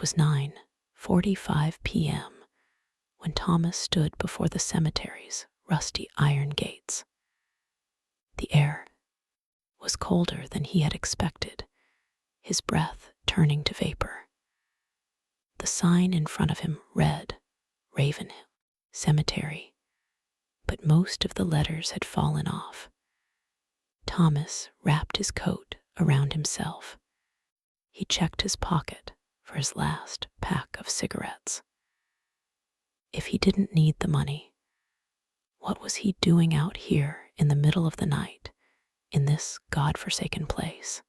was 9:45 p.m. when Thomas stood before the cemetery's rusty iron gates. The air was colder than he had expected, his breath turning to vapor. The sign in front of him read, Ravenhill Cemetery, but most of the letters had fallen off. Thomas wrapped his coat around himself. He checked his pocket for his last pack of cigarettes. If he didn't need the money, what was he doing out here in the middle of the night, in this God-forsaken place?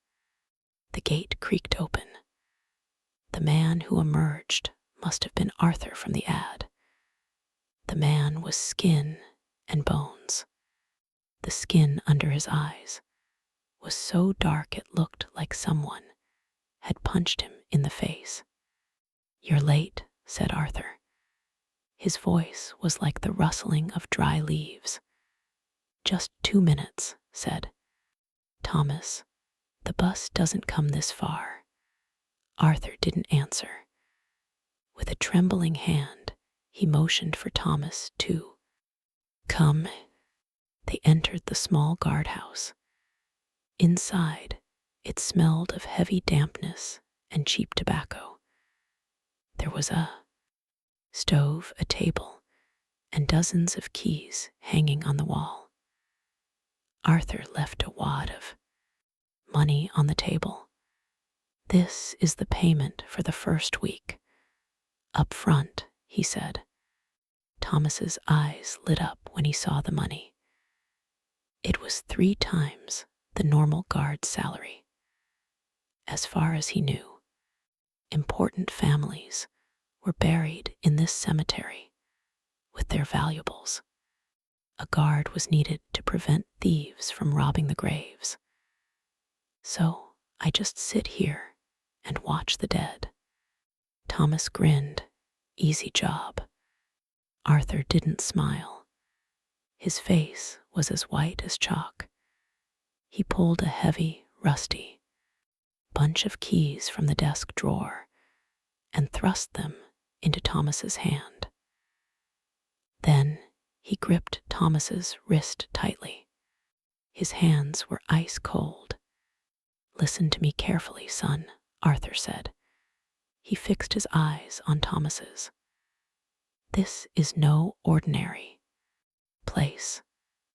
The gate creaked open. The man who emerged must have been Arthur from the ad. The man was skin and bones. The skin under his eyes was so dark it looked like someone had punched him in the face. "You're late," said Arthur. His voice was like the rustling of dry leaves. "Just 2 minutes," said Thomas. "The bus doesn't come this far." Arthur didn't answer. With a trembling hand, he motioned for Thomas to come. They entered the small guardhouse. Inside, it smelled of heavy dampness and cheap tobacco. There was a stove, a table, and dozens of keys hanging on the wall. Arthur left a wad of money on the table. "This is the payment for the first week. Up front," he said. Thomas's eyes lit up when he saw the money. It was 3 times the normal guard's salary. As far as he knew, important families were buried in this cemetery with their valuables. A guard was needed to prevent thieves from robbing the graves. "So I just sit here and watch the dead." Thomas grinned. "Easy job." Arthur didn't smile. His face was as white as chalk. He pulled a heavy, rusty bunch of keys from the desk drawer and thrust them into Thomas's hand. Then he gripped Thomas's wrist tightly. His hands were ice cold. "Listen to me carefully, son," Arthur said. He fixed his eyes on Thomas's. "This is no ordinary place.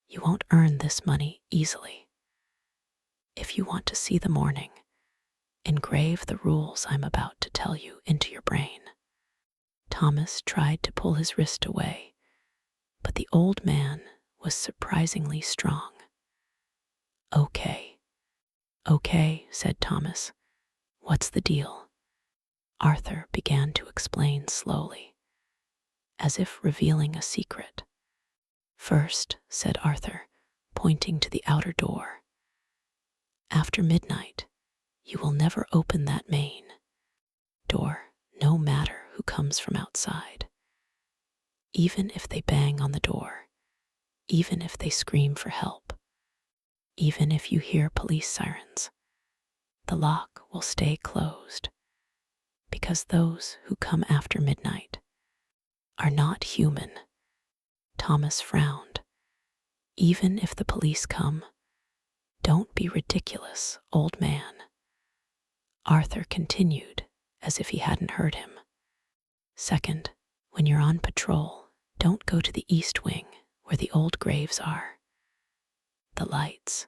You won't earn this money easily. If you want to see the morning, engrave the rules I'm about to tell you into your brain." Thomas tried to pull his wrist away, but the old man was surprisingly strong. Okay, said Thomas. "What's the deal?" Arthur began to explain slowly, as if revealing a secret. "First," said Arthur, pointing to the outer door, "after midnight, you will never open that main door, no matter who comes from outside. Even if they bang on the door, even if they scream for help, even if you hear police sirens, the lock will stay closed, because those who come after midnight are not human." Thomas frowned. "Even if the police come, don't be ridiculous, old man." Arthur continued, as if he hadn't heard him. "Second, when you're on patrol, don't go to the east wing where the old graves are. The lights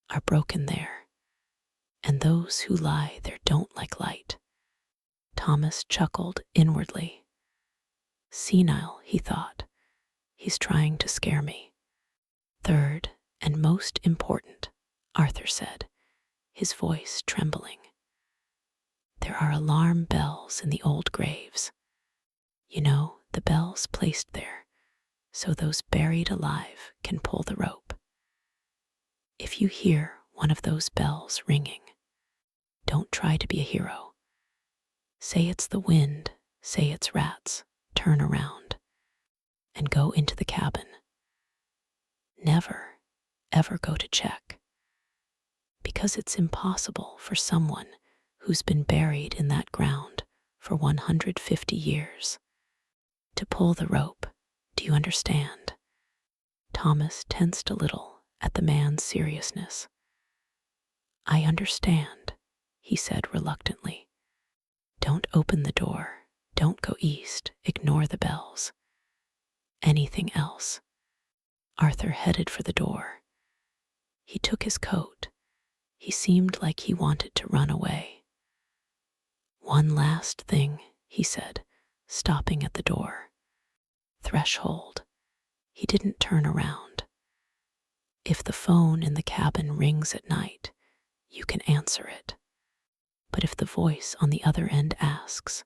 are broken there, and those who lie there don't like light." Thomas chuckled inwardly. Senile, he thought. He's trying to scare me. "Third, and most important," Arthur said, his voice trembling. "There are alarm bells in the old graves. You know, the bells placed there so those buried alive can pull the rope. If you hear one of those bells ringing, don't try to be a hero. Say it's the wind, say it's rats, turn around, and go into the cabin. Never, ever go to check, because it's impossible for someone who's been buried in that ground for 150 years. To pull the rope, do you understand? Thomas tensed a little at the man's seriousness. I understand, he said reluctantly. Don't open the door. Don't go east. Ignore the bells. Anything else? Arthur headed for the door. He took his coat. He seemed like he wanted to run away. One last thing, he said, stopping at the door. Threshold. He didn't turn around. If the phone in the cabin rings at night, you can answer it. But if the voice on the other end asks,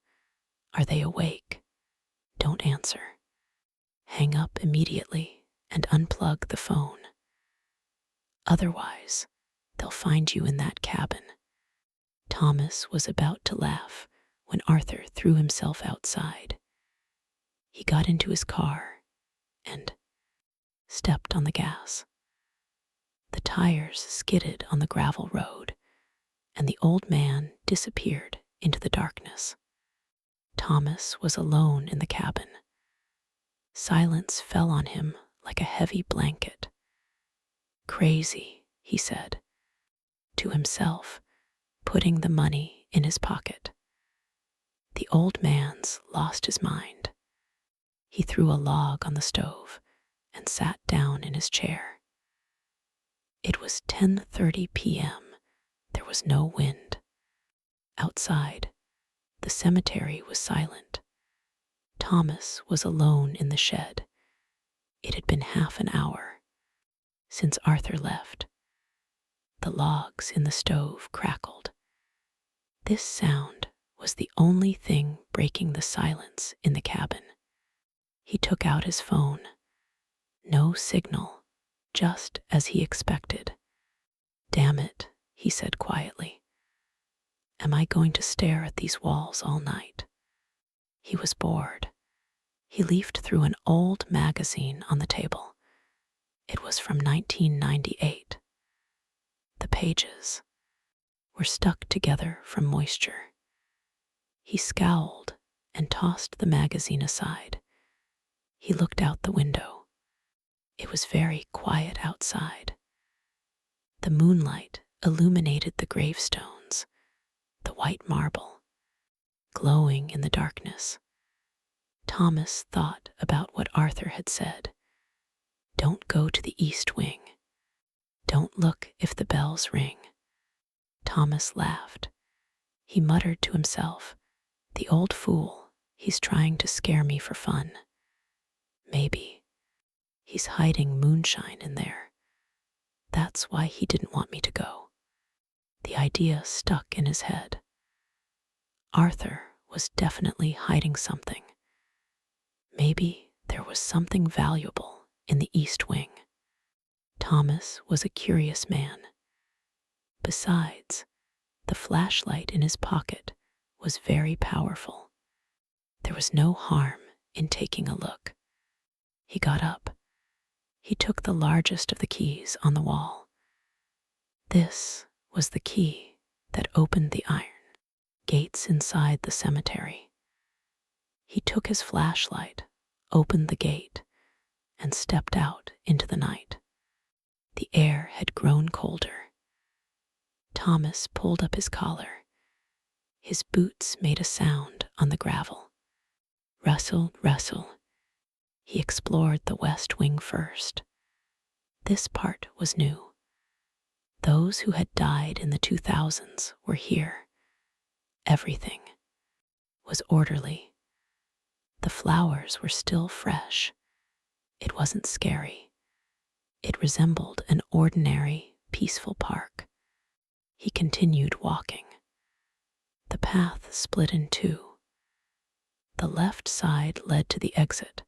are they awake? Don't answer. Hang up immediately and unplug the phone. Otherwise, they'll find you in that cabin. Thomas was about to laugh when Arthur threw himself outside. He got into his car and stepped on the gas. The tires skidded on the gravel road, and the old man disappeared into the darkness. Thomas was alone in the cabin. Silence fell on him like a heavy blanket. Crazy, he said, to himself, putting the money in his pocket. The old man's lost his mind. He threw a log on the stove and sat down in his chair. It was 10:30 p.m. There was no wind. Outside, the cemetery was silent. Thomas was alone in the shed. It had been half an hour since Arthur left. The logs in the stove crackled. This sound was the only thing breaking the silence in the cabin. He took out his phone. No signal, just as he expected. Damn it, he said quietly. Am I going to stare at these walls all night? He was bored. He leafed through an old magazine on the table. It was from 1998. The pages were stuck together from moisture. He scowled and tossed the magazine aside. He looked out the window. It was very quiet outside. The moonlight illuminated the gravestones, the white marble, glowing in the darkness. Thomas thought about what Arthur had said. Don't go to the east wing. Don't look if the bells ring. Thomas laughed. He muttered to himself, the old fool, he's trying to scare me for fun. Maybe he's hiding moonshine in there. That's why he didn't want me to go. The idea stuck in his head. Arthur was definitely hiding something. Maybe there was something valuable in the east wing. Thomas was a curious man. Besides, the flashlight in his pocket was very powerful. There was no harm in taking a look. He got up. He took the largest of the keys on the wall. This was the key that opened the iron gates inside the cemetery. He took his flashlight, opened the gate, and stepped out into the night. The air had grown colder. Thomas pulled up his collar. His boots made a sound on the gravel. Rustle, rustle. He explored the west wing first. This part was new. Those who had died in the 2000s were here. Everything was orderly. The flowers were still fresh. It wasn't scary. It resembled an ordinary, peaceful park. He continued walking. The path split in two. The left side led to the exit,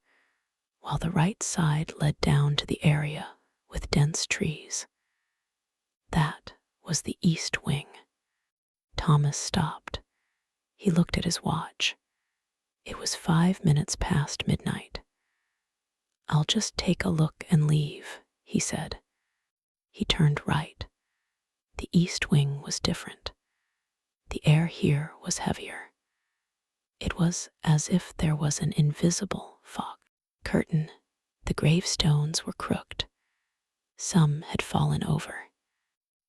while the right side led down to the area with dense trees. That was the east wing. Thomas stopped. He looked at his watch. It was 5 minutes past midnight. I'll just take a look and leave, he said. He turned right. The east wing was different. The air here was heavier. was as if there was an invisible fog curtain. The gravestones were crooked. Some had fallen over.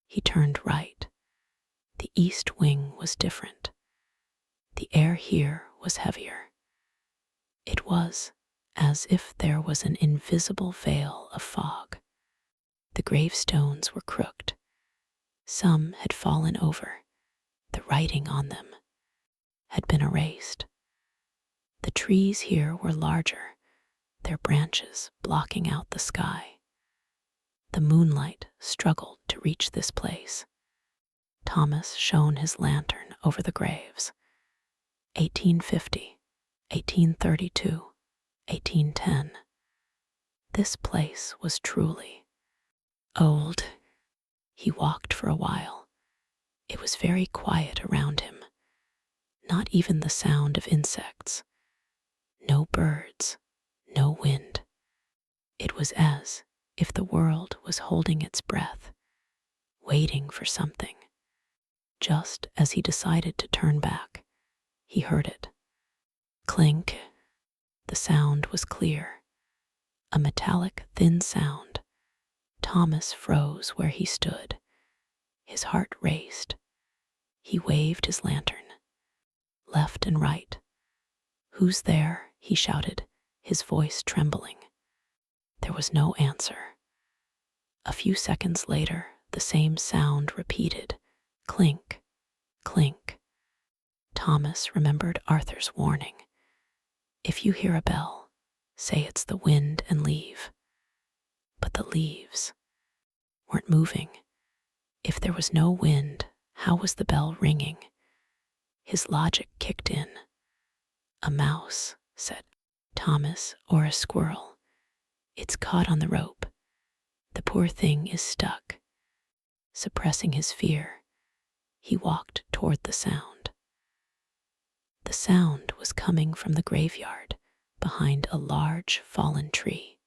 He turned right. The east wing was different. The air here was heavier. It was as if there was an invisible veil of fog. The gravestones were crooked. Some had fallen over. The writing on them had been erased. The trees here were larger, their branches blocking out the sky. The moonlight struggled to reach this place. Thomas shone his lantern over the graves. 1850, 1832, 1810. This place was truly old. He walked for a while. It was very quiet around him. Not even the sound of insects. No birds, no wind. It was as if the world was holding its breath, waiting for something. Just as he decided to turn back, he heard it. Clink. The sound was clear. A metallic, thin sound. Thomas froze where he stood. His heart raced. He waved his lantern, left and right. "Who's there?" he shouted, his voice trembling. There was no answer. A few seconds later, the same sound repeated. Clink, clink. Thomas remembered Arthur's warning. If you hear a bell, say it's the wind and leave. But the leaves weren't moving. If there was no wind, how was the bell ringing? His logic kicked in. A mouse, said Thomas, or a squirrel. It's caught on the rope. The poor thing is stuck. Suppressing his fear, he walked toward the sound. The sound was coming from the graveyard behind a large fallen tree.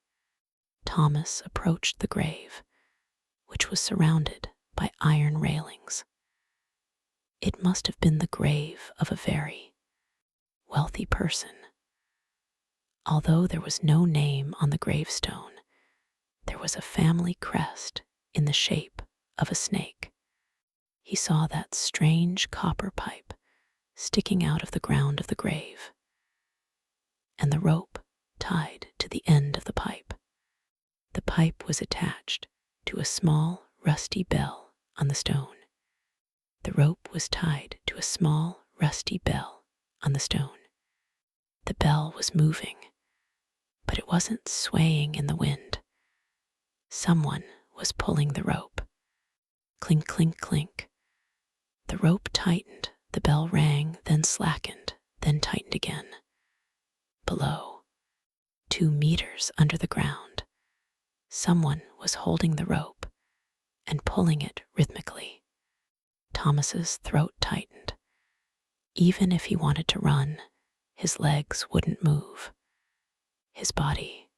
Thomas approached the grave, which was surrounded by iron railings. It must have been the grave of a very wealthy person. Although there was no name on the gravestone, there was a family crest in the shape of a snake. He saw that strange copper pipe sticking out of the ground of the grave, and the rope tied to the end of the pipe. The pipe was attached to a small, rusty bell on the stone. The rope was tied to a small, rusty bell on the stone. The bell was moving, but it wasn't swaying in the wind. Someone was pulling the rope. Clink, clink, clink. The rope tightened, the bell rang, then slackened, then tightened again. Below, 2 meters under the ground, someone was holding the rope and pulling it rhythmically. Thomas's throat tightened. Even if he wanted to run, his legs wouldn't move. His body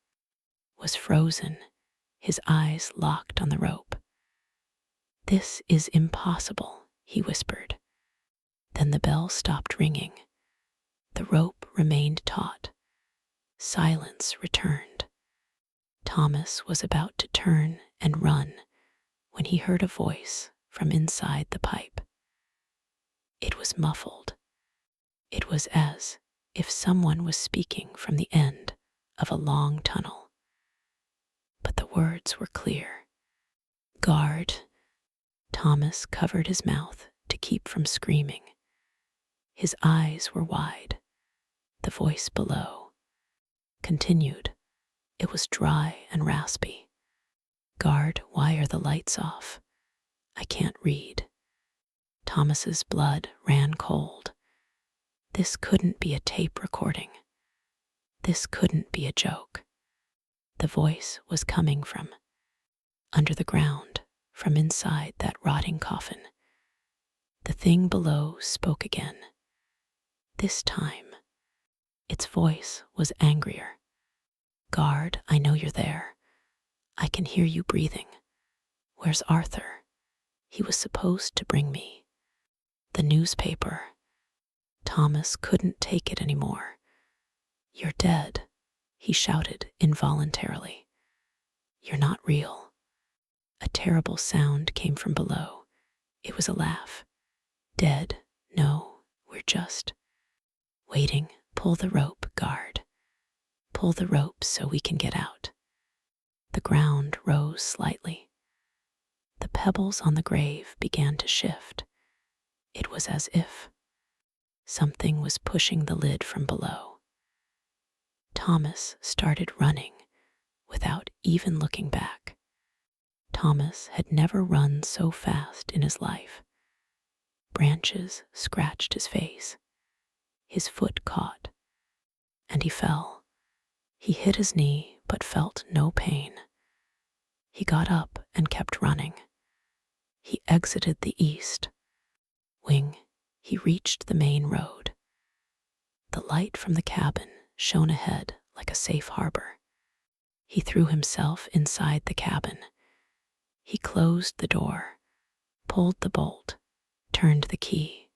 was frozen, his eyes locked on the rope. "This is impossible," he whispered. Then the bell stopped ringing. The rope remained taut. Silence returned. Thomas was about to turn and run when he heard a voice from inside the pipe. It was muffled. It was as if someone was speaking from the end of a long tunnel. But the words were clear. "Guard." Thomas covered his mouth to keep from screaming. His eyes were wide. The voice below continued. It was dry and raspy. "Guard, why are the lights off? I can't read." Thomas's blood ran cold. This couldn't be a tape recording. This couldn't be a joke. The voice was coming from under the ground, from inside that rotting coffin. The thing below spoke again. This time, its voice was angrier. "Guard, I know you're there. I can hear you breathing. Where's Arthur? He was supposed to bring me the newspaper." Thomas couldn't take it anymore. "You're dead," he shouted involuntarily. "You're not real." A terrible sound came from below. It was a laugh. "Dead? No, we're just waiting. Pull the rope, guard. Pull the rope so we can get out." The ground rose slightly. The pebbles on the grave began to shift. It was as if something was pushing the lid from below. Thomas started running without even looking back. Thomas had never run so fast in his life. Branches scratched his face. His foot caught, and he fell. He hit his knee but felt no pain. He got up and kept running. He exited the east wing. He reached the main road. The light from the cabin shone ahead like a safe harbor. He threw himself inside the cabin. He closed the door, pulled the bolt, turned the key.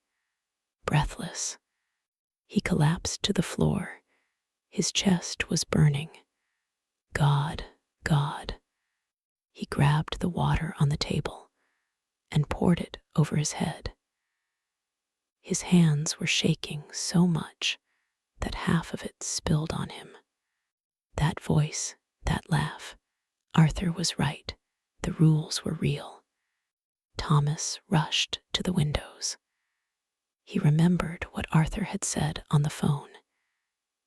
Breathless, he collapsed to the floor. His chest was burning. God, God. He grabbed the water on the table and poured it over his head. His hands were shaking so much that half of it spilled on him. That voice, that laugh. Arthur was right. The rules were real. Thomas rushed to the windows. He remembered what Arthur had said on the phone.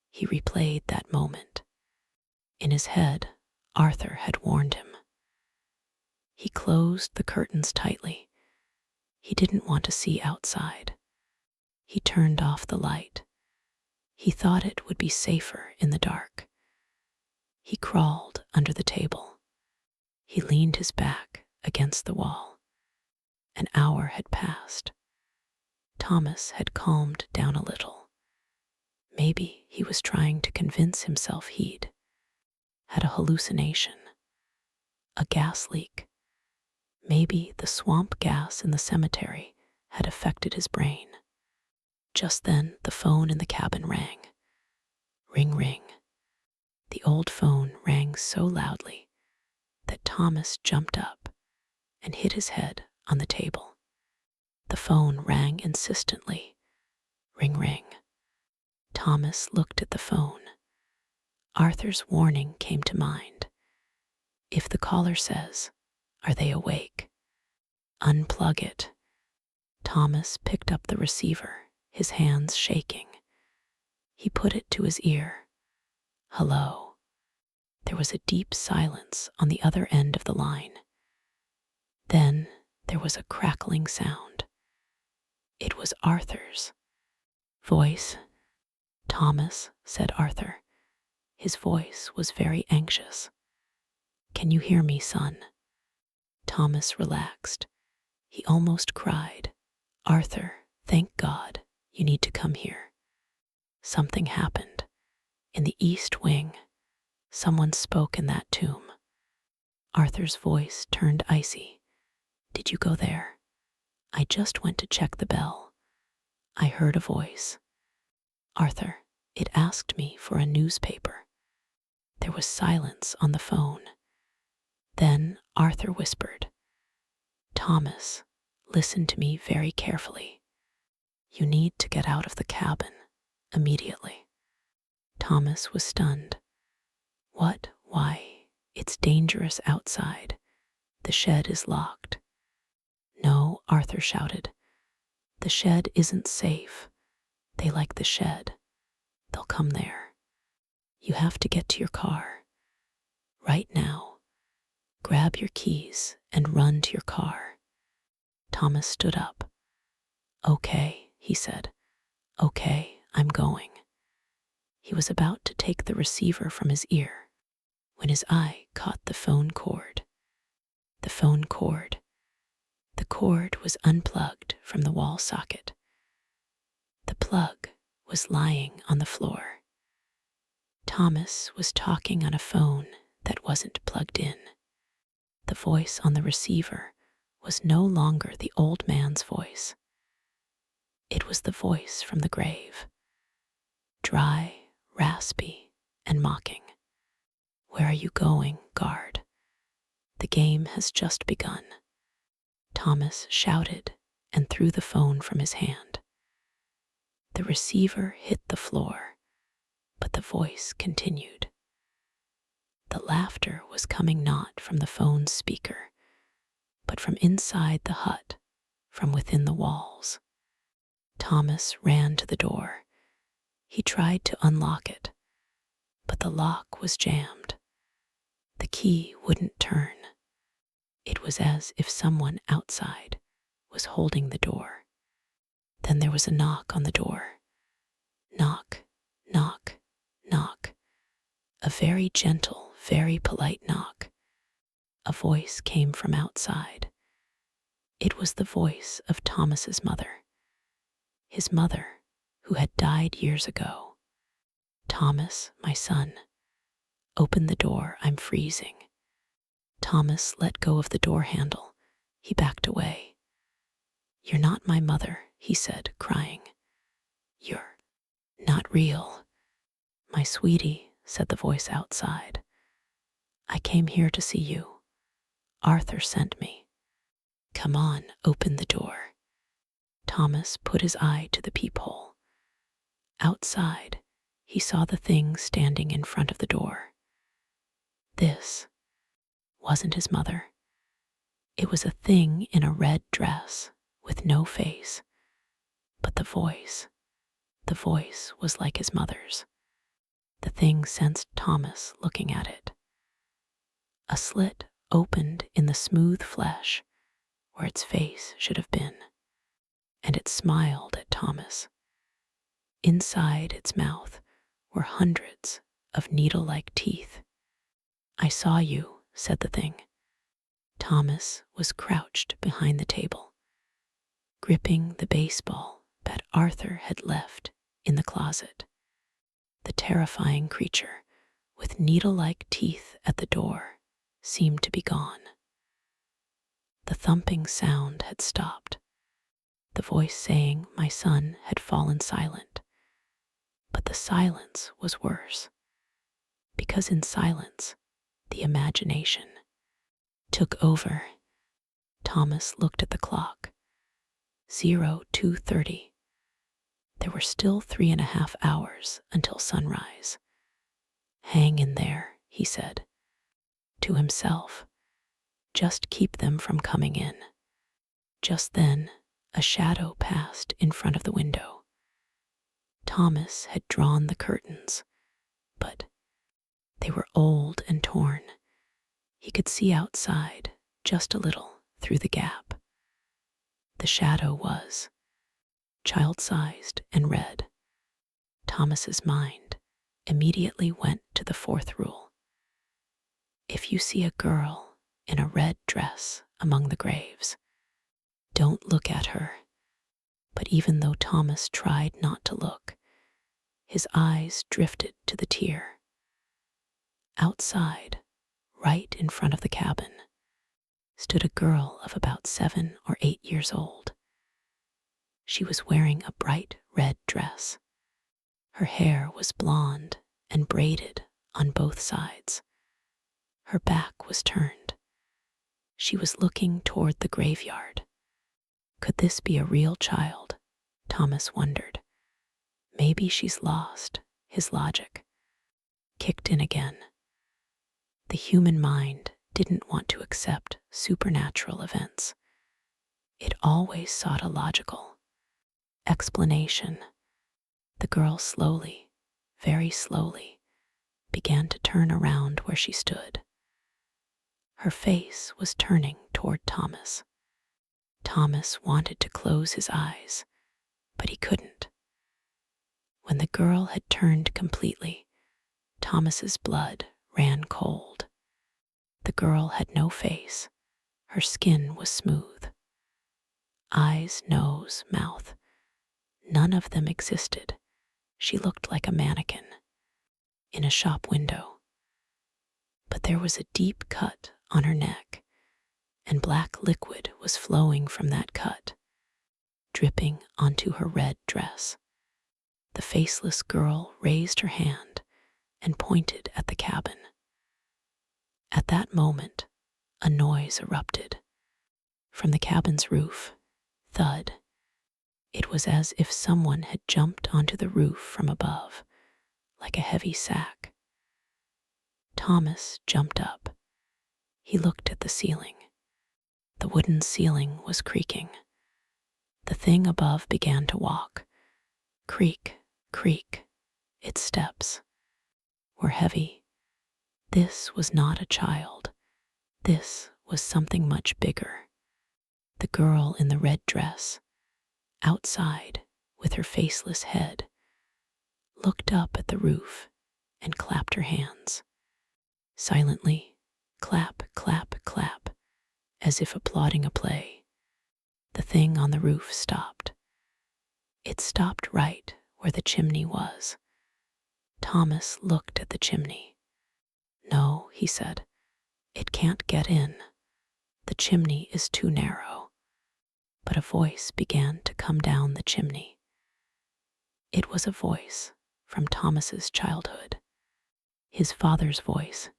He replayed that moment. In his head, Arthur had warned him. He closed the curtains tightly. He didn't want to see outside. He turned off the light. He thought it would be safer in the dark. He crawled under the table. He leaned his back against the wall. An hour had passed. Thomas had calmed down a little. Maybe he was trying to convince himself he'd had a hallucination, a gas leak. Maybe the swamp gas in the cemetery had affected his brain. Just then, the phone in the cabin rang. Ring, ring. The old phone rang so loudly that Thomas jumped up and hit his head on the table. The phone rang insistently. Ring, ring. Thomas looked at the phone. Arthur's warning came to mind. If the caller says, "Are they awake?" Unplug it. Thomas picked up the receiver, his hands shaking. He put it to his ear. Hello. There was a deep silence on the other end of the line. Then there was a crackling sound. It was Arthur's voice. "Thomas," said Arthur. His voice was very anxious. "Can you hear me, son?" Thomas relaxed. He almost cried. "Arthur, thank God. You need to come here." Something happened. In the east wing, someone spoke in that tomb. Arthur's voice turned icy. "Did you go there?" "I just went to check the bell. I heard a voice." "Arthur, it asked me for a newspaper." There was silence on the phone. Then Arthur whispered, "Thomas, listen to me very carefully. You need to get out of the cabin immediately." Thomas was stunned. "What? Why? It's dangerous outside. The shed is locked." "No," Arthur shouted. "The shed isn't safe. They like the shed. They'll come there. You have to get to your car. Right now. Grab your keys and run to your car." Thomas stood up. "Okay," he said. "Okay, I'm going." He was about to take the receiver from his ear when his eye caught the phone cord. The phone cord. The cord was unplugged from the wall socket. The plug was lying on the floor. Thomas was talking on a phone that wasn't plugged in. The voice on the receiver was no longer the old man's voice. It was the voice from the grave, dry, raspy, and mocking. "Where are you going, guard? The game has just begun." Thomas shouted and threw the phone from his hand. The receiver hit the floor, but the voice continued. The laughter was coming not from the phone's speaker, but from inside the hut, from within the walls. Thomas ran to the door. He tried to unlock it, but the lock was jammed. The key wouldn't turn. It was as if someone outside was holding the door. Then there was a knock on the door. Knock, knock, knock. A very gentle, very polite knock. A voice came from outside. It was the voice of Thomas's mother. His mother, who had died years ago. "Thomas, my son, open the door, I'm freezing." Thomas let go of the door handle. He backed away. "You're not my mother," he said, crying. "You're not real." "My sweetie," said the voice outside. "I came here to see you. Arthur sent me. Come on, open the door." Thomas put his eye to the peephole. Outside, he saw the thing standing in front of the door. This wasn't his mother. It was a thing in a red dress with no face, but the voice was like his mother's. The thing sensed Thomas looking at it. A slit opened in the smooth flesh where its face should have been, and it smiled at Thomas. Inside its mouth were hundreds of needle-like teeth. "I saw you," said the thing. Thomas was crouched behind the table, gripping the baseball bat Arthur had left in the closet. The terrifying creature, with needle-like teeth at the door, seemed to be gone. The thumping sound had stopped. The voice saying my son had fallen silent. But the silence was worse, because in silence, the imagination took over. Thomas looked at the clock. 02:30. There were still 3.5 hours until sunrise. "Hang in there," he said to himself. "Just keep them from coming in." Just then, a shadow passed in front of the window. Thomas had drawn the curtains, but they were old and torn. He could see outside just a little through the gap. The shadow was child-sized and red. Thomas's mind immediately went to the fourth rule. If you see a girl in a red dress among the graves, don't look at her. But even though Thomas tried not to look, his eyes drifted to the tier. Outside, right in front of the cabin, stood a girl of about 7 or 8 years old. She was wearing a bright red dress. Her hair was blonde and braided on both sides. Her back was turned. She was looking toward the graveyard. Could this be a real child? Thomas wondered. Maybe she's lost. His logic kicked in again. The human mind didn't want to accept supernatural events. It always sought a logical explanation. The girl slowly, very slowly, began to turn around where she stood. Her face was turning toward Thomas. Thomas wanted to close his eyes, but he couldn't. When the girl had turned completely, Thomas's blood ran cold. The girl had no face. Her skin was smooth. Eyes, nose, mouth, none of them existed. She looked like a mannequin in a shop window. But there was a deep cut on her neck, and black liquid was flowing from that cut. dripping onto her red dress. The faceless girl raised her hand and pointed at the cabin. At that moment, a noise erupted. From the cabin's roof, thud. It was as if someone had jumped onto the roof from above, like a heavy sack. Thomas jumped up. He looked at the ceiling. The wooden ceiling was creaking. The thing above began to walk. Creak, creak. Its steps were heavy. This was not a child. This was something much bigger. The girl in the red dress, outside with her faceless head, looked up at the roof and clapped her hands. Silently, clap, clap, clap, as if applauding a play. The thing on the roof stopped. It stopped right where the chimney was. Thomas looked at the chimney. "No," he said, "it can't get in. The chimney is too narrow." But a voice began to come down the chimney. It was a voice from Thomas's childhood. His father's voice.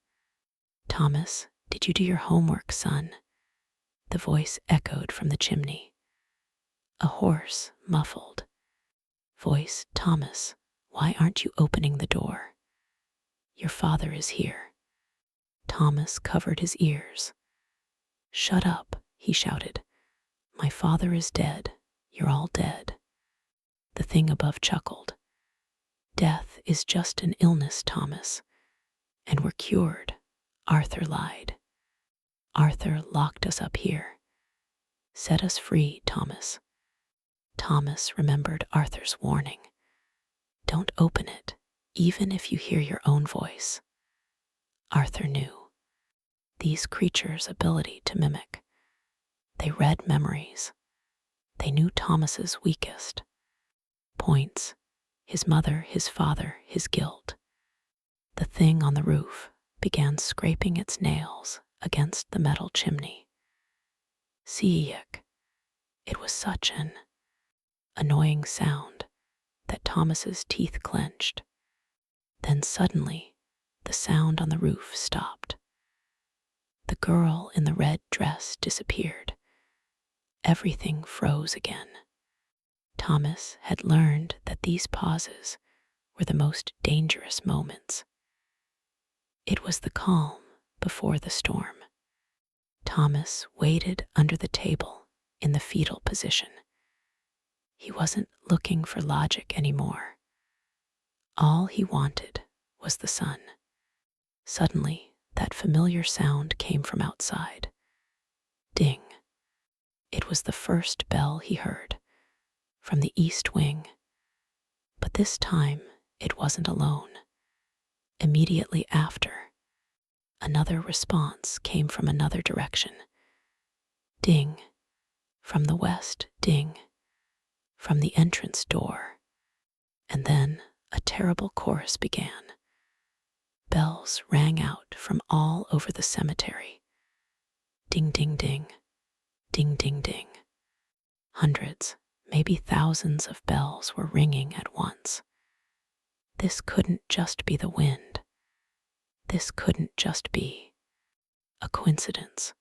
"Thomas, did you do your homework, son?" The voice echoed from the chimney. A hoarse, muffled voice. "Thomas, why aren't you opening the door? Your father is here." Thomas covered his ears. "Shut up," he shouted. "My father is dead. You're all dead." The thing above chuckled. "Death is just an illness, Thomas, and we're cured. Arthur lied. Arthur locked us up here. Set us free, Thomas." Thomas remembered Arthur's warning. "Don't open it, even if you hear your own voice." Arthur knew these creatures' ability to mimic. They read memories. They knew Thomas's weakest points: his mother, his father, his guilt. The thing on the roof began scraping its nails against the metal chimney. "Seeyek." It was such an annoying sound that Thomas's teeth clenched. Then suddenly, the sound on the roof stopped. The girl in the red dress disappeared. Everything froze again. Thomas had learned that these pauses were the most dangerous moments. It was the calm before the storm. Thomas waited under the table in the fetal position. He wasn't looking for logic anymore. All he wanted was the sun. Suddenly, that familiar sound came from outside. Ding. It was the first bell he heard, from the east wing. But this time, it wasn't alone. Immediately after, another response came from another direction. Ding. From the west, ding. From the entrance door. And then a terrible chorus began. Bells rang out from all over the cemetery. Ding, ding, ding. Ding, ding, ding. Hundreds, maybe thousands of bells were ringing at once. This couldn't just be the wind. This couldn't just be a coincidence.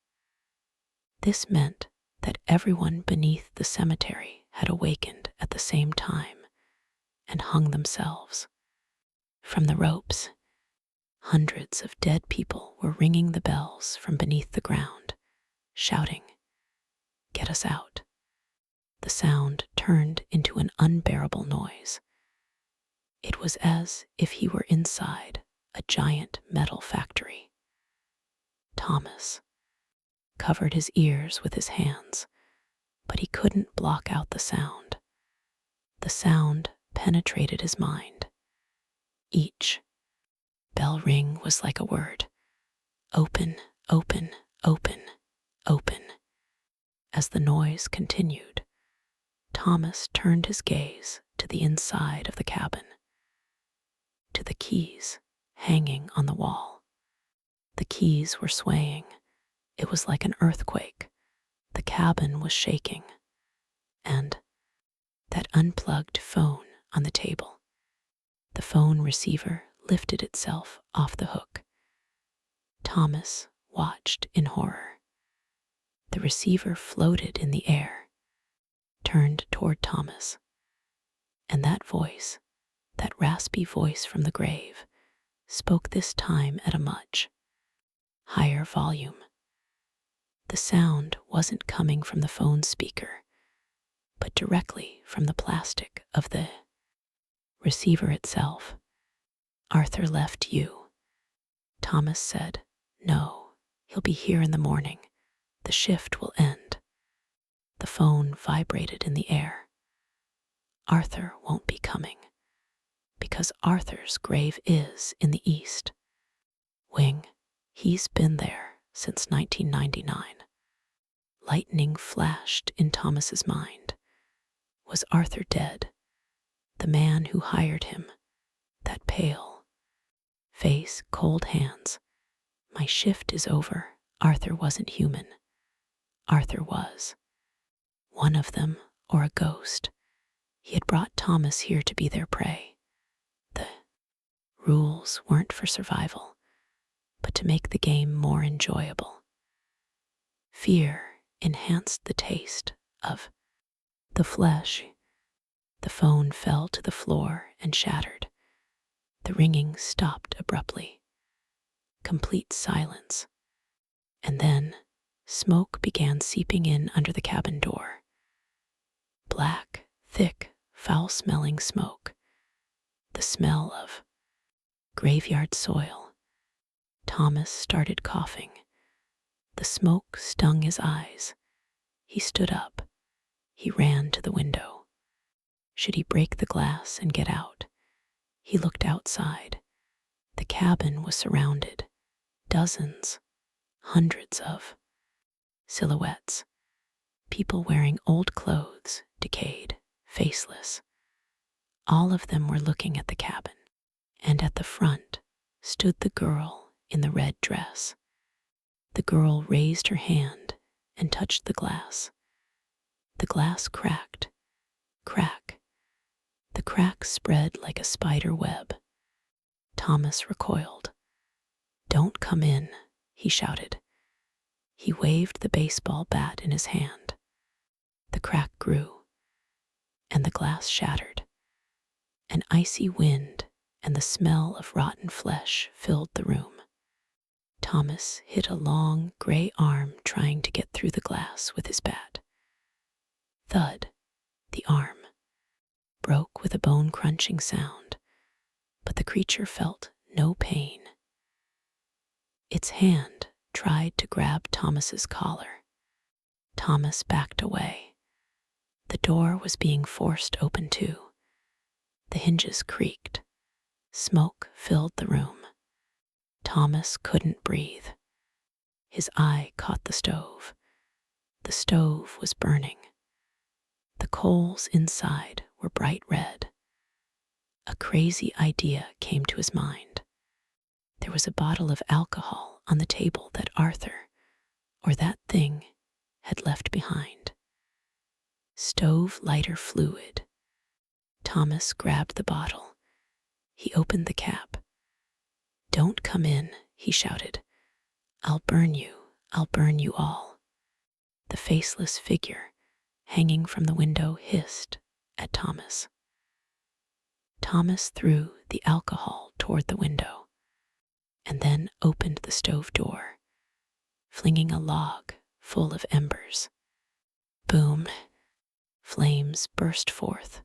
This meant that everyone beneath the cemetery had awakened at the same time and hung themselves. From the ropes, hundreds of dead people were ringing the bells from beneath the ground, shouting, "Get us out." The sound turned into an unbearable noise. It was as if he were inside a giant metal factory. Thomas covered his ears with his hands, but he couldn't block out the sound. The sound penetrated his mind. Each bell ring was like a word. Open, open, open, open. As the noise continued, Thomas turned his gaze to the inside of the cabin, to the keys hanging on the wall. The keys were swaying. It was like an earthquake. The cabin was shaking. And that unplugged phone on the table. The phone receiver lifted itself off the hook. Thomas watched in horror. The receiver floated in the air, turned toward Thomas, and that voice, that raspy voice from the grave, spoke this time at a much higher volume. The sound wasn't coming from the phone speaker, but directly from the plastic of the receiver itself. "Arthur left you," Thomas said. "No, he'll be here in the morning. The shift will end." The phone vibrated in the air. "Arthur won't be coming, because Arthur's grave is in the east wing. He's been there since 1999. Lightning flashed in Thomas's mind. Was Arthur dead? The man who hired him, that pale face, cold hands. "My shift is over." Arthur wasn't human. Arthur was one of them, or a ghost. He had brought Thomas here to be their prey. The rules weren't for survival, but to make the game more enjoyable. Fear enhanced the taste of the flesh. The phone fell to the floor and shattered. The ringing stopped abruptly. Complete silence. And then smoke began seeping in under the cabin door. Black, thick, foul-smelling smoke. The smell of graveyard soil. Thomas started coughing. The smoke stung his eyes. He stood up. He ran to the window. Should he break the glass and get out? He looked outside. The cabin was surrounded. Dozens, hundreds of silhouettes. People wearing old clothes, decayed, faceless. All of them were looking at the cabin. And at the front stood the girl in the red dress. The girl raised her hand and touched the glass. The glass cracked. Crack. The crack spread like a spider web. Thomas recoiled. "Don't come in," he shouted. He waved the baseball bat in his hand. The crack grew, and the glass shattered. An icy wind and the smell of rotten flesh filled the room. Thomas hit a long, gray arm trying to get through the glass with his bat. Thud. The arm broke with a bone-crunching sound, but the creature felt no pain. Its hand tried to grab Thomas's collar. Thomas backed away. The door was being forced open too. The hinges creaked. Smoke filled the room. Thomas couldn't breathe. His eye caught the stove. The stove was burning. The coals inside were bright red. A crazy idea came to his mind. There was a bottle of alcohol on the table that Arthur, or that thing, had left behind. Stove lighter fluid. Thomas grabbed the bottle. He opened the cap. "Don't come in," he shouted. I'll burn you all." The faceless figure hanging from the window hissed at Thomas. Thomas threw the alcohol toward the window and then opened the stove door, flinging a log full of embers. Boom! Flames burst forth.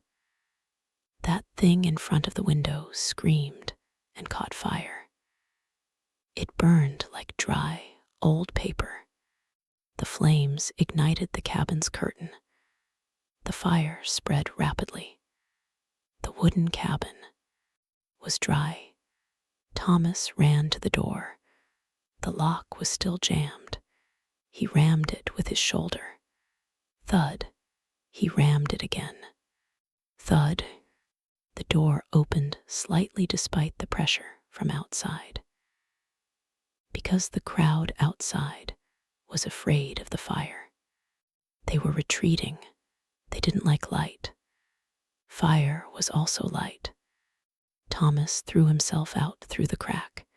That thing in front of the window screamed and caught fire. It burned like dry, old paper. The flames ignited the cabin's curtain. The fire spread rapidly. The wooden cabin was dry. Thomas ran to the door. The lock was still jammed. He rammed it with his shoulder. Thud. He rammed it again. Thud. The door opened slightly despite the pressure from outside. Because the crowd outside was afraid of the fire. They were retreating. They didn't like light. Fire was also light. Thomas threw himself out through the crack.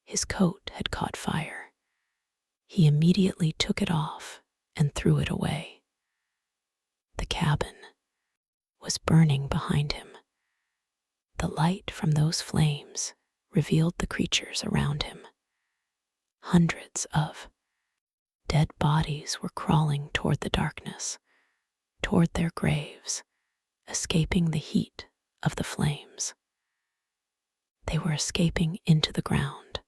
His coat had caught fire. He immediately took it off and threw it away. The cabin was burning behind him. The light from those flames revealed the creatures around him. Hundreds of dead bodies were crawling toward the darkness, toward their graves, escaping the heat of the flames. They were escaping into the ground,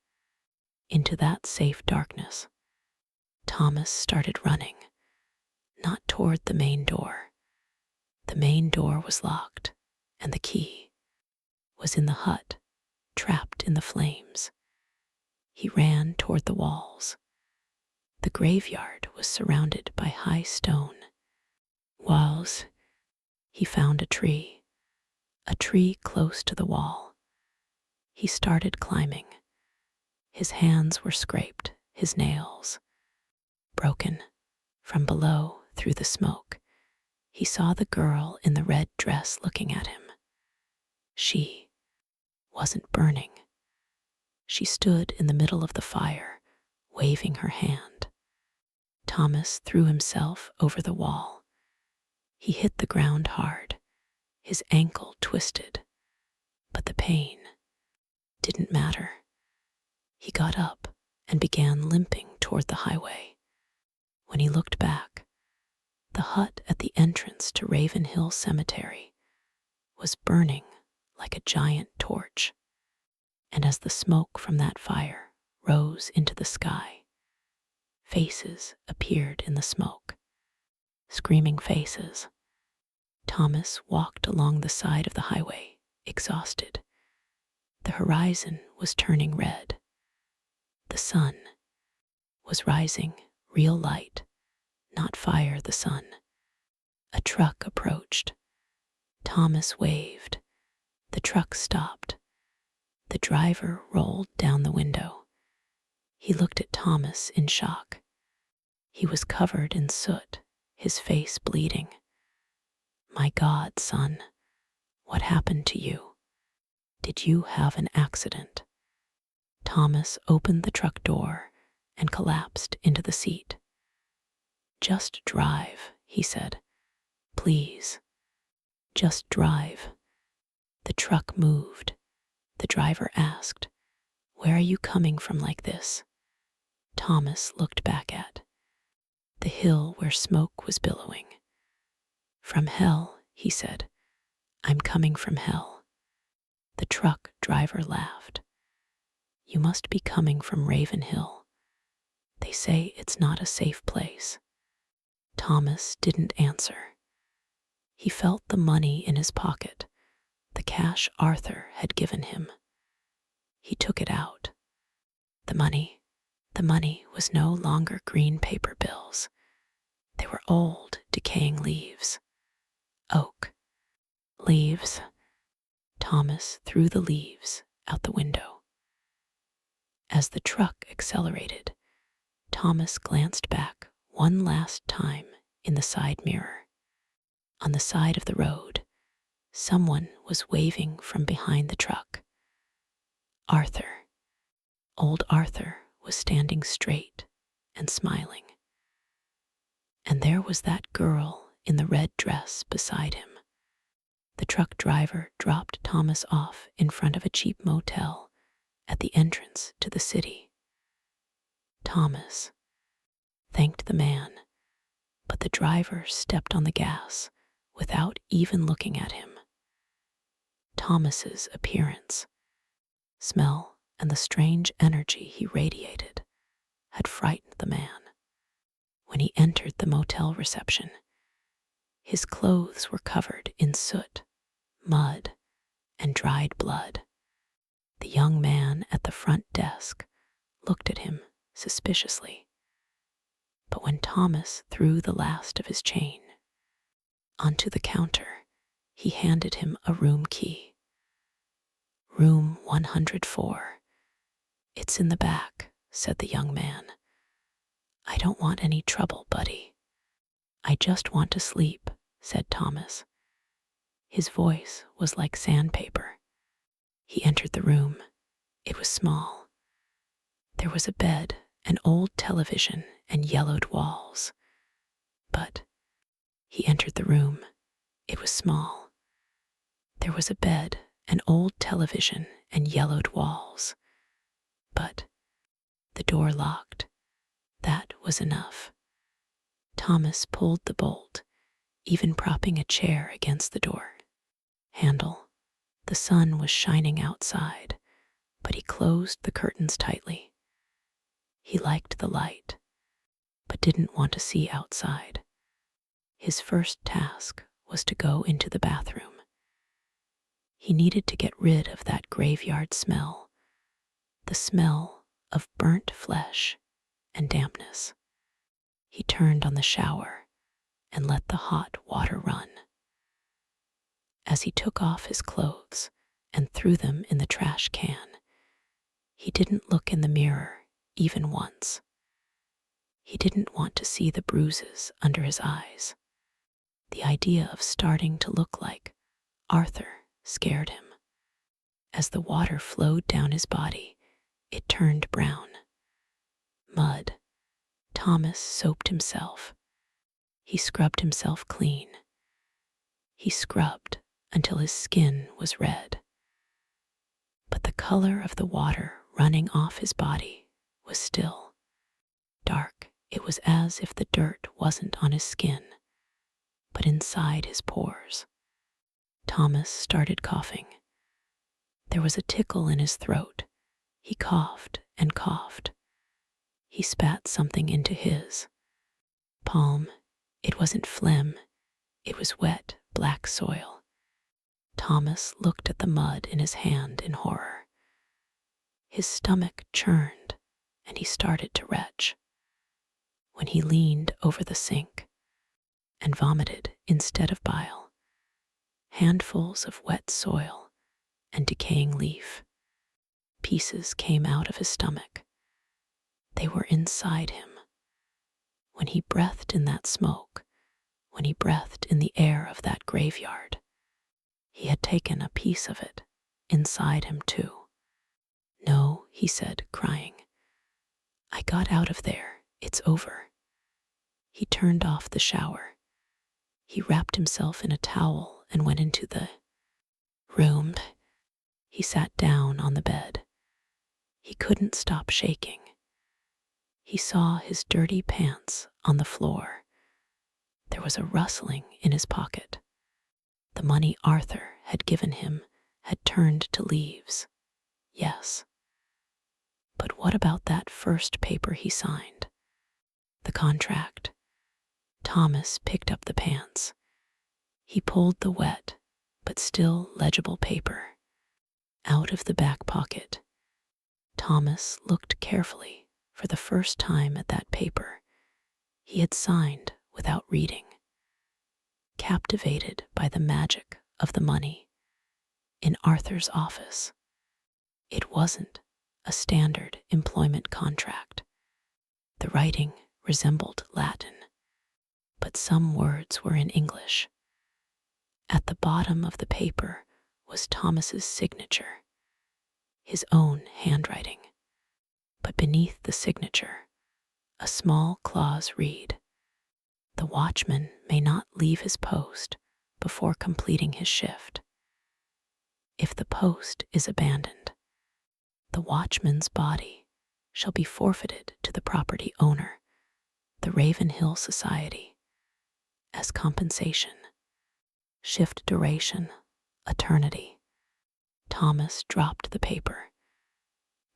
into that safe darkness. Thomas started running, not toward the main door. The main door was locked, and the key was in the hut, trapped in the flames. He ran toward the walls. The graveyard was surrounded by high stone walls. He found a tree close to the wall. He started climbing. His hands were scraped, his nails broken. From below, through the smoke, he saw the girl in the red dress looking at him. She wasn't burning. She stood in the middle of the fire, waving her hand. Thomas threw himself over the wall. He hit the ground hard. His ankle twisted, but the pain didn't matter. He got up and began limping toward the highway. When he looked back, the hut at the entrance to Ravenhill Cemetery was burning like a giant torch, and as the smoke from that fire rose into the sky, faces appeared in the smoke, screaming faces. Thomas walked along the side of the highway, exhausted. The horizon was turning red. The sun was rising, real light, not fire, the sun. A truck approached. Thomas waved. The truck stopped. The driver rolled down the window. He looked at Thomas in shock. He was covered in soot, his face bleeding. "My God, son, what happened to you? Did you have an accident?" Thomas opened the truck door and collapsed into the seat. "Just drive," he said. "Please, just drive." The truck moved. The driver asked, "Where are you coming from like this?" Thomas looked back at the hill where smoke was billowing. "From hell," he said. "I'm coming from hell." The truck driver laughed. "You must be coming from Ravenhill. They say it's not a safe place." Thomas didn't answer. He felt the money in his pocket, the cash Arthur had given him. He took it out. The money was no longer green paper bills. They were old, decaying leaves. Oak leaves. Thomas threw the leaves out the window. As the truck accelerated, Thomas glanced back one last time in the side mirror. On the side of the road, someone was waving from behind the truck. Arthur. Old Arthur was standing straight and smiling. And there was that girl in the red dress beside him. The truck driver dropped Thomas off in front of a cheap motel at the entrance to the city. Thomas thanked the man, but the driver stepped on the gas without even looking at him. Thomas's appearance, smell, and the strange energy he radiated had frightened the man. When he entered the motel reception, his clothes were covered in soot, mud, and dried blood. The young man at the front desk looked at him suspiciously. But when Thomas threw the last of his chain onto the counter, he handed him a room key. "Room 104. It's in the back," said the young man. "I don't want any trouble, buddy." "I just want to sleep," said Thomas. His voice was like sandpaper. He entered the room. It was small. There was a bed, an old television, and yellowed walls. But he entered the room. It was small. There was a bed, an old television, and yellowed walls. But the door locked. That was enough. Thomas pulled the bolt, even propping a chair against the door handle. The sun was shining outside, but he closed the curtains tightly. He liked the light, but didn't want to see outside. His first task was to go into the bathroom. He needed to get rid of that graveyard smell, the smell of burnt flesh and dampness. He turned on the shower and let the hot water run. As he took off his clothes and threw them in the trash can, he didn't look in the mirror even once. He didn't want to see the bruises under his eyes. The idea of starting to look like Arthur scared him. As the water flowed down his body, it turned brown. Mud. Thomas soaped himself. He scrubbed himself clean. He scrubbed until his skin was red. But the color of the water running off his body was still dark. It was as if the dirt wasn't on his skin, but inside his pores. Thomas started coughing. There was a tickle in his throat. He coughed and coughed. He spat something into his palm. It wasn't phlegm. It was wet, black soil. Thomas looked at the mud in his hand in horror. His stomach churned, and he started to retch. When he leaned over the sink and vomited instead of bile, handfuls of wet soil and decaying leaf pieces came out of his stomach. They were inside him. When he breathed in that smoke, when he breathed in the air of that graveyard, he had taken a piece of it inside him too. No, he said, crying. I got out of there. It's over. He turned off the shower. He wrapped himself in a towel and went into the room. He sat down on the bed. He couldn't stop shaking. He saw his dirty pants on the floor. There was a rustling in his pocket. The money Arthur had given him had turned to leaves. Yes. But what about that first paper he signed? The contract. Thomas picked up the pants. He pulled the wet, but still legible paper out of the back pocket. Thomas looked carefully for the first time at that paper he had signed without reading. Captivated by the magic of the money in Arthur's office. It wasn't a standard employment contract. The writing resembled Latin, but some words were in English. At the bottom of the paper was Thomas's signature, his own handwriting. But beneath the signature, a small clause read, "The watchman may not leave his post before completing his shift. If the post is abandoned, the watchman's body shall be forfeited to the property owner, the Ravenhill Society, as compensation. Shift duration, eternity." Thomas dropped the paper.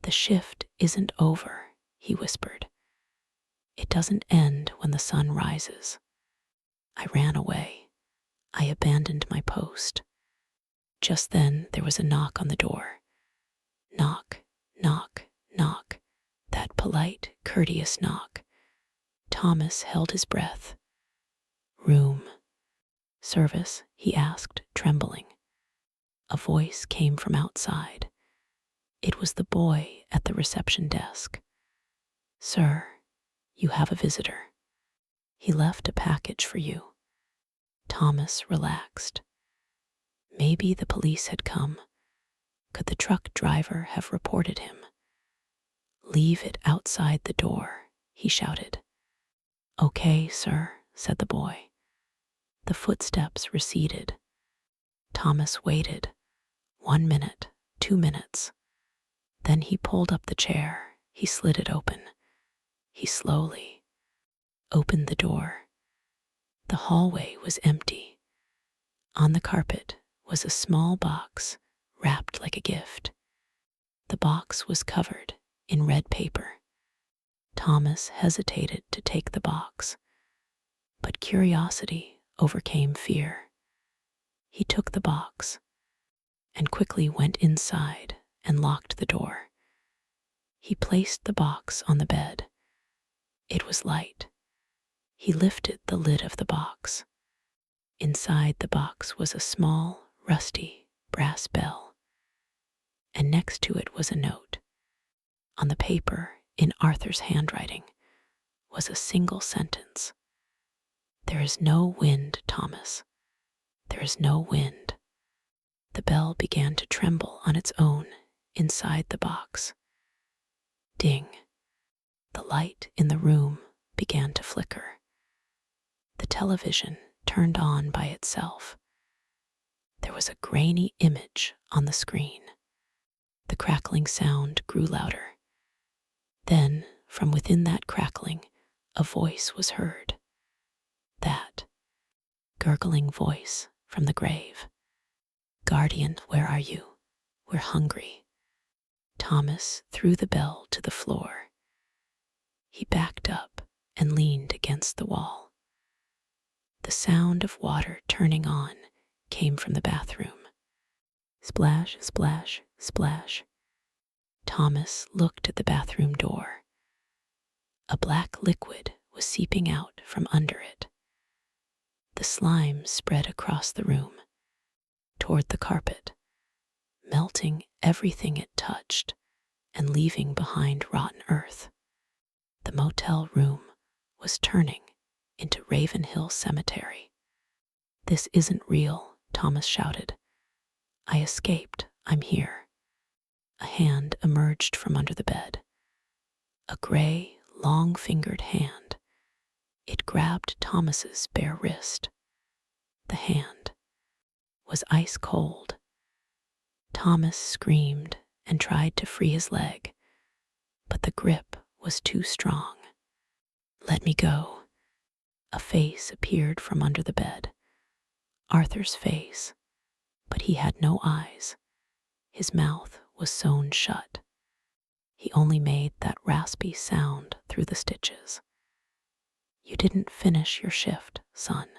The shift isn't over, he whispered. It doesn't end when the sun rises. I ran away. I abandoned my post. Just then there was a knock on the door. Knock, knock, knock. That polite, courteous knock. Thomas held his breath. Room. Service, he asked, trembling. A voice came from outside. It was the boy at the reception desk. Sir, you have a visitor. He left a package for you. Thomas relaxed. Maybe the police had come. Could the truck driver have reported him? "Leave it outside the door," he shouted. "Okay, sir," said the boy. The footsteps receded. Thomas waited. 1 minute, 2 minutes. Then he pulled up the chair. He slid it open. He slowly opened the door. The hallway was empty. On the carpet was a small box wrapped like a gift. The box was covered in red paper. Thomas hesitated to take the box, but curiosity overcame fear. He took the box and quickly went inside and locked the door. He placed the box on the bed. It was light. He lifted the lid of the box. Inside the box was a small, rusty brass bell, and next to it was a note. On the paper, in Arthur's handwriting, was a single sentence. "There is no wind, Thomas. There is no wind." The bell began to tremble on its own inside the box. Ding! The light in the room began to flicker. The television turned on by itself. There was a grainy image on the screen. The crackling sound grew louder. Then, from within that crackling, a voice was heard. That gurgling voice from the grave. "Guardian, where are you? We're hungry." Thomas threw the bell to the floor. He backed up and leaned against the wall. The sound of water turning on came from the bathroom. Splash, splash, splash. Thomas looked at the bathroom door. A black liquid was seeping out from under it. The slime spread across the room, toward the carpet, melting everything it touched and leaving behind rotten earth. The motel room was turning into Ravenhill Cemetery. "This isn't real," Thomas shouted. "I escaped. I'm here." A hand emerged from under the bed. A gray, long-fingered hand. It grabbed Thomas's bare wrist. The hand was ice cold. Thomas screamed and tried to free his leg, but the grip was too strong. "Let me go." A face appeared from under the bed. Arthur's face, but he had no eyes. His mouth was sewn shut. He only made that raspy sound through the stitches. "You didn't finish your shift, son.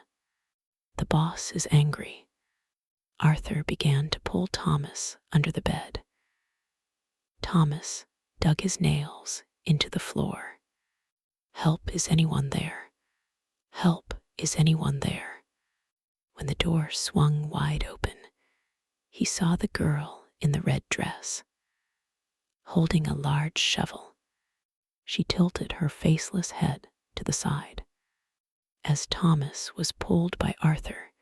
The boss is angry." Arthur began to pull Thomas under the bed. Thomas dug his nails into the floor. "Help, is anyone there? Help, is anyone there?" When the door swung wide open, he saw the girl in the red dress, holding a large shovel. She tilted her faceless head to the side. As Thomas was pulled by Arthur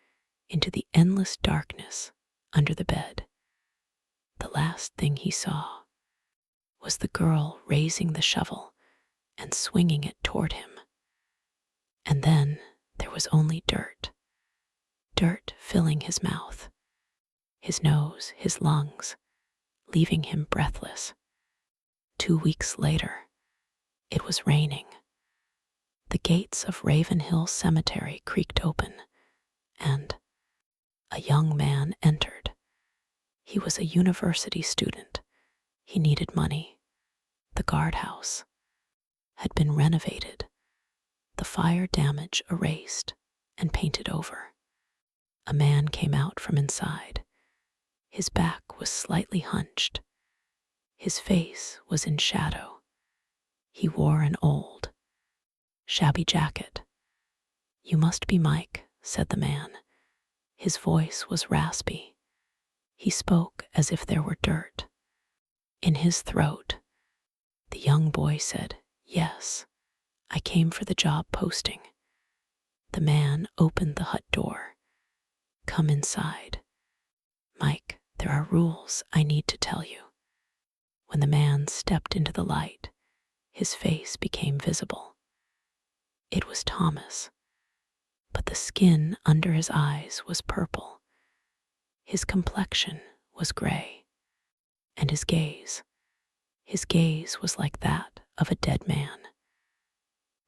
into the endless darkness under the bed, the last thing he saw was the girl raising the shovel and swinging it toward him. And then there was only dirt. Dirt filling his mouth, his nose, his lungs, leaving him breathless. 2 weeks later, it was raining. The gates of Ravenhill Cemetery creaked open, and a young man entered. He was a university student. He needed money. The guardhouse had been renovated, the fire damage erased and painted over. A man came out from inside. His back was slightly hunched. His face was in shadow. He wore an old, shabby jacket. "You must be Mike," said the man. His voice was raspy. He spoke as if there were dirt in his throat. The young boy said, "Yes, I came for the job posting." The man opened the hut door. "Come inside." Mike, there are rules I need to tell you. When the man stepped into the light, his face became visible. It was Thomas, but the skin under his eyes was purple. His complexion was gray, and his gaze was like that of a dead man.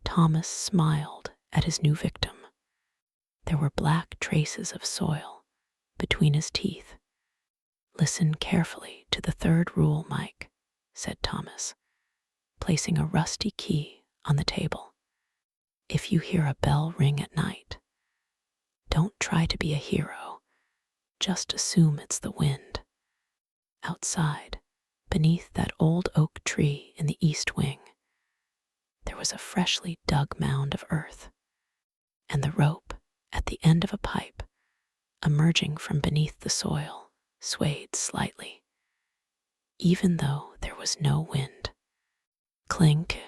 Thomas smiled at his new victim. There were black traces of soil between his teeth. Listen carefully to the third rule, Mike, said Thomas, placing a rusty key on the table. If you hear a bell ring at night, don't try to be a hero. Just assume it's the wind. Outside, beneath that old oak tree in the east wing, there was a freshly dug mound of earth, and the rope at the end of a pipe, emerging from beneath the soil, swayed slightly, even though there was no wind. Clink,